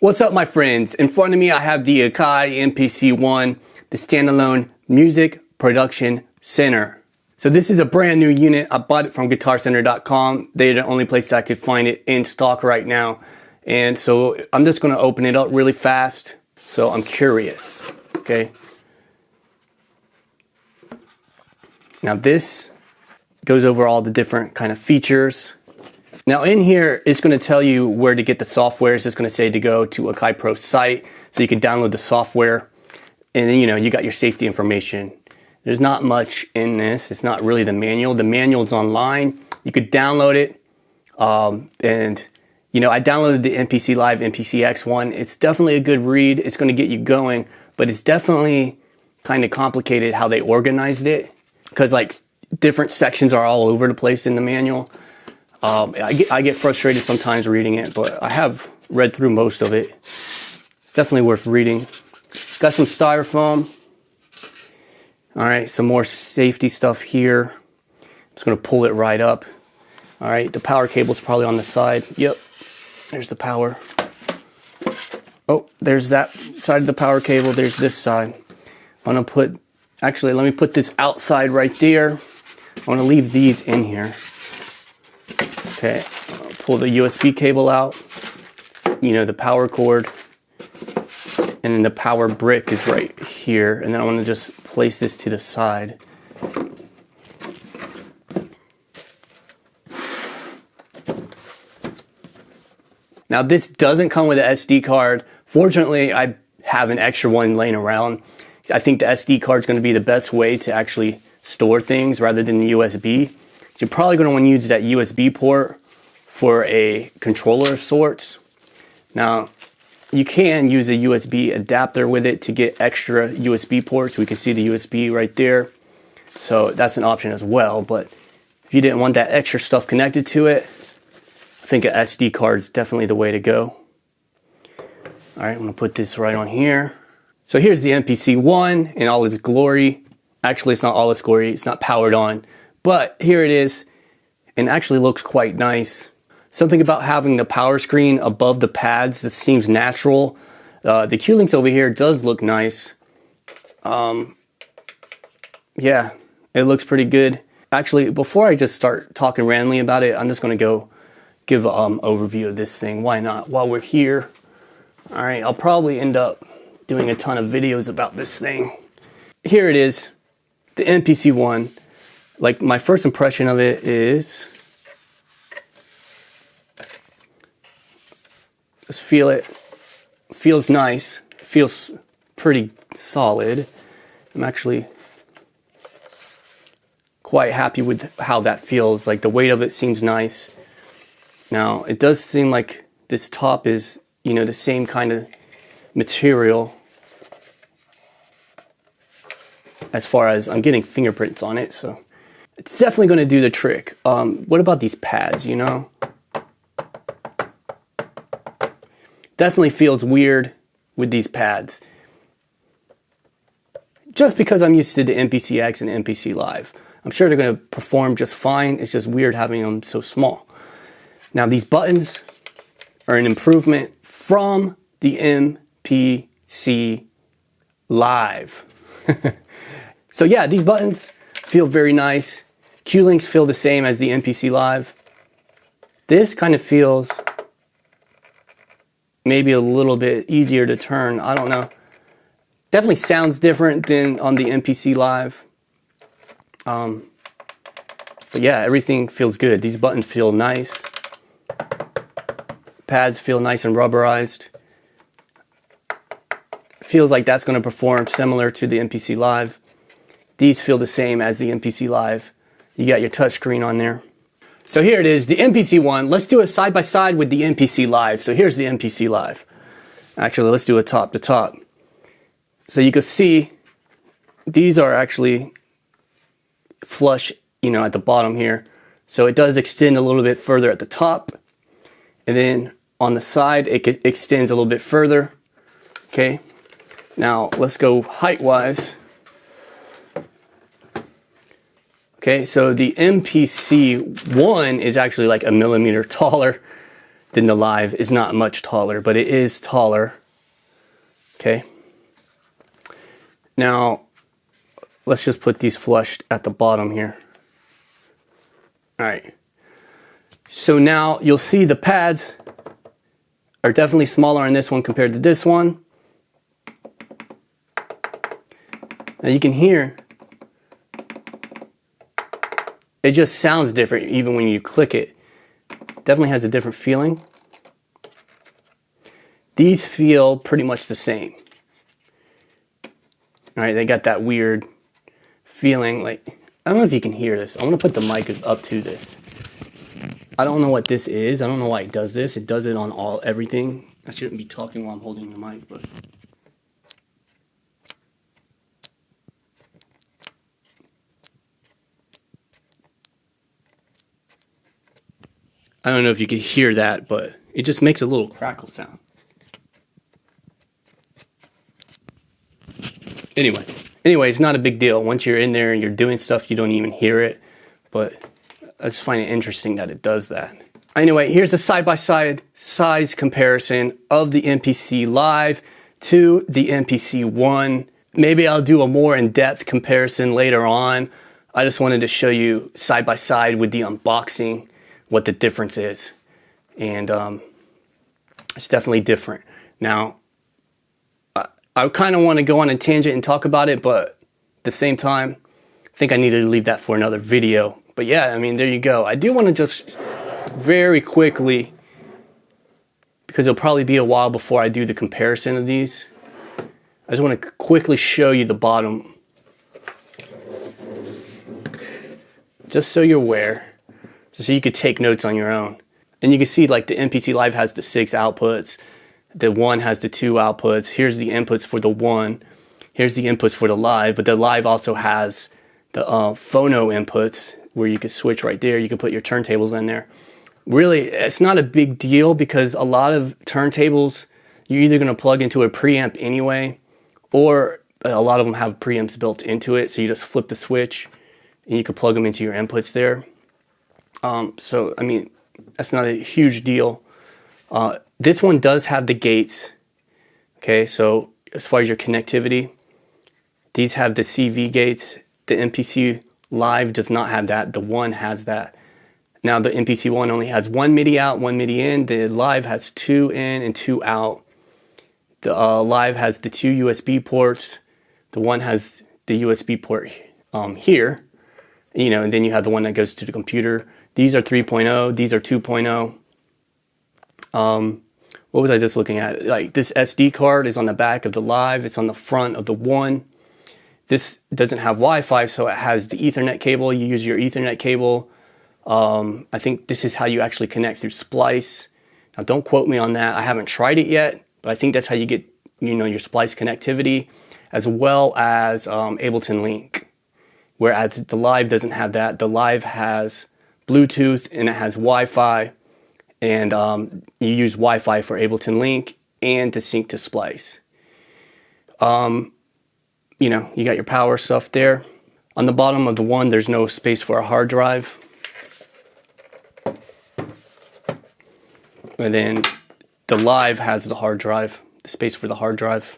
What's up, my friends? In front of me I have the Akai MPC One, the standalone music production center. So this is a brand new unit. I bought it from guitarcenter.com. They're the only place that I could find it in stock right now. And so I'm just gonna open it up really fast. So I'm curious, okay? Now this goes over all the different kind of features. Now in here, it's going to tell you where to get the software. It's just going to say to go to Akai Pro's site so you can download the software. And then, you got your safety information. There's not much in this. It's not really the manual. The manual's online. You could download it. And I downloaded the MPC Live MPC One. It's definitely a good read. It's going to get you going, but it's definitely kind of complicated how they organized it, because like different sections are all over the place in the manual. I get frustrated sometimes reading it, but I have read through most of it. It's definitely worth reading. Got some styrofoam. All right, some more safety stuff here. I'm just gonna pull it right up. All right, the power cable's probably on the side. Yep, there's the power. Oh, there's that side of the power cable. There's this side. I'm gonna let me put this outside right there. I wanna leave these in here. Okay, I'll pull the USB cable out, the power cord, and then the power brick is right here. And then I want to just place this to the side. Now this doesn't come with an SD card. Fortunately, I have an extra one laying around. I think the SD card is going to be the best way to actually store things rather than the USB. You're probably going to want to use that USB port for a controller of sorts. Now, you can use a USB adapter with it to get extra USB ports. We can see the USB right there. So that's an option as well. But if you didn't want that extra stuff connected to it, I think an SD card is definitely the way to go. All right, I'm going to put this right on here. So here's the MPC One in all its glory. Actually, it's not all its glory. It's not powered on. But here it is, and actually looks quite nice. Something about having the power screen above the pads that seems natural. The Q-Links over here does look nice. Yeah, it looks pretty good. Actually, before I just start talking randomly about it, I'm just going to go give an overview of this thing. Why not? While we're here. All right, I'll probably end up doing a ton of videos about this thing. Here it is, the MPC One. Like, my first impression of it is, just feel it. Feels nice. Feels pretty solid. I'm actually quite happy with how that feels. Like, the weight of it seems nice. Now, it does seem like this top is, the same kind of material. As far as I'm getting fingerprints on it, so it's definitely going to do the trick. What about these pads, Definitely feels weird with these pads. Just because I'm used to the MPC X and MPC Live. I'm sure they're going to perform just fine. It's just weird having them so small. Now these buttons are an improvement from the MPC Live. So yeah, these buttons feel very nice. Q-Links feel the same as the MPC Live. This kind of feels maybe a little bit easier to turn. I don't know. Definitely sounds different than on the MPC Live. But yeah, everything feels good. These buttons feel nice. Pads feel nice and rubberized. Feels like that's going to perform similar to the MPC Live. These feel the same as the MPC Live. You got your touchscreen on there. So here it is, the MPC One. Let's do it side by side with the MPC Live. So here's the MPC Live. Actually, let's do it top to top. So you can see these are actually flush, at the bottom here. So it does extend a little bit further at the top. And then on the side, it extends a little bit further. Okay. Now let's go height-wise. Okay, so the MPC One is actually like 1 millimeter taller than the live. Is not much taller, but it is taller. Okay. Now, let's just put these flushed at the bottom here. All right. So now you'll see the pads are definitely smaller on this one compared to this one. Now you can hear it just sounds different even when you click it. Definitely has a different feeling. These feel pretty much the same. All right, they got that weird feeling. Like, I don't know if you can hear this. I'm gonna put the mic up to this. I don't know what this is. I don't know why it does this. It does it on everything. I shouldn't be talking while I'm holding the mic, but I don't know if you can hear that, but it just makes a little crackle sound. Anyway, it's not a big deal. Once you're in there and you're doing stuff, you don't even hear it. But I just find it interesting that it does that. Anyway, here's a side-by-side size comparison of the MPC Live to the MPC One. Maybe I'll do a more in-depth comparison later on. I just wanted to show you side-by-side with the unboxing what the difference is. And it's definitely different. Now, I kind of want to go on a tangent and talk about it, but at the same time, I think I needed to leave that for another video. But yeah, I mean, there you go. I do want to just very quickly, because it'll probably be a while before I do the comparison of these, I just want to quickly show you the bottom. Just so you're aware, so you could take notes on your own. And you can see like the MPC Live has the 6 outputs. The One has the 2 outputs. Here's the inputs for the One. Here's the inputs for the Live. But the Live also has the phono inputs where you can switch right there. You can put your turntables in there. Really, it's not a big deal because a lot of turntables, you're either going to plug into a preamp anyway, or a lot of them have preamps built into it. So you just flip the switch and you can plug them into your inputs there. So, I mean, that's not a huge deal. This one does have the gates. Okay, so as far as your connectivity, these have the CV gates. The MPC Live does not have that. The One has that. Now the MPC One only has 1 MIDI out, 1 MIDI in. The Live has 2 in and 2 out. The Live has the 2 USB ports. The One has the USB port here. You know, and then you have the one that goes to the computer. These are 3.0. These are 2.0. What was I just looking at? Like this SD card is on the back of the Live. It's on the front of the One. This doesn't have Wi-Fi, so it has the Ethernet cable. You use your Ethernet cable. I think this is how you actually connect through Splice. Now, don't quote me on that. I haven't tried it yet, but I think that's how you get, you know, your Splice connectivity, as well as Ableton Link. Whereas the Live doesn't have that. The Live has Bluetooth and it has Wi-Fi, and you use Wi-Fi for Ableton Link and to sync to Splice. You know, you got your power stuff there. On the bottom of the One, there's no space for a hard drive. And then the Live has the hard drive, the space for the hard drive.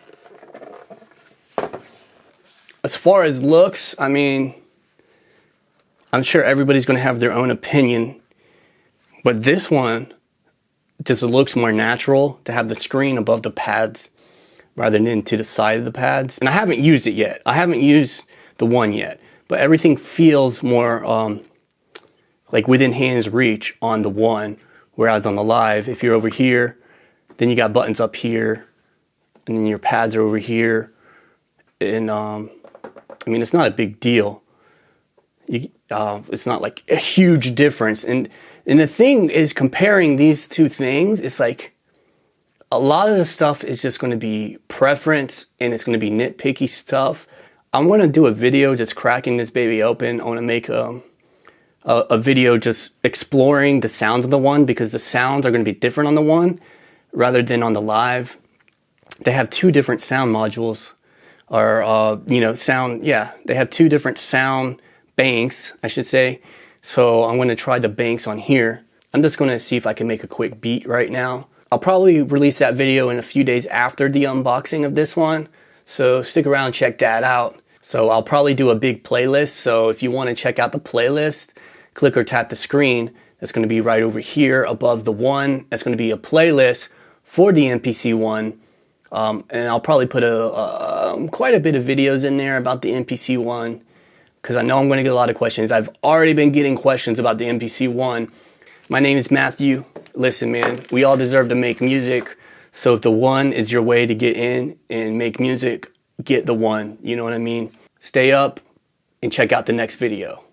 As far as looks, I mean, I'm sure everybody's going to have their own opinion, but this one just looks more natural to have the screen above the pads rather than to the side of the pads. And I haven't used it yet. I haven't used the One yet, but everything feels more like within hand's reach on the One, whereas on the Live, if you're over here, then you got buttons up here, and then your pads are over here, and I mean, it's not a big deal. It's not like a huge difference. And the thing is, comparing these two things, it's like a lot of the stuff is just going to be preference, and it's going to be nitpicky stuff. I'm going to do a video just cracking this baby open. I want to make a video just exploring the sounds of the One, because the sounds are going to be different on the One rather than on the Live. They have 2 different sound modules, or you know, sound. Yeah, they have 2 different sound banks, I should say. So I'm going to try the banks on here, I'm just going to see if I can make a quick beat right now. I'll probably release that video in a few days after the unboxing of this one, so stick around, check that out. So I'll probably do a big playlist, so if you want to check out the playlist, click or tap the screen. That's going to be right over here above the one. That's going to be a playlist for the MPC One. And I'll probably put quite a bit of videos in there about the MPC One, because I know I'm going to get a lot of questions. I've already been getting questions about the MPC One. My name is Matthew. Listen, man, we all deserve to make music. So if the One is your way to get in and make music, get the One. You know what I mean? Stay up and check out the next video.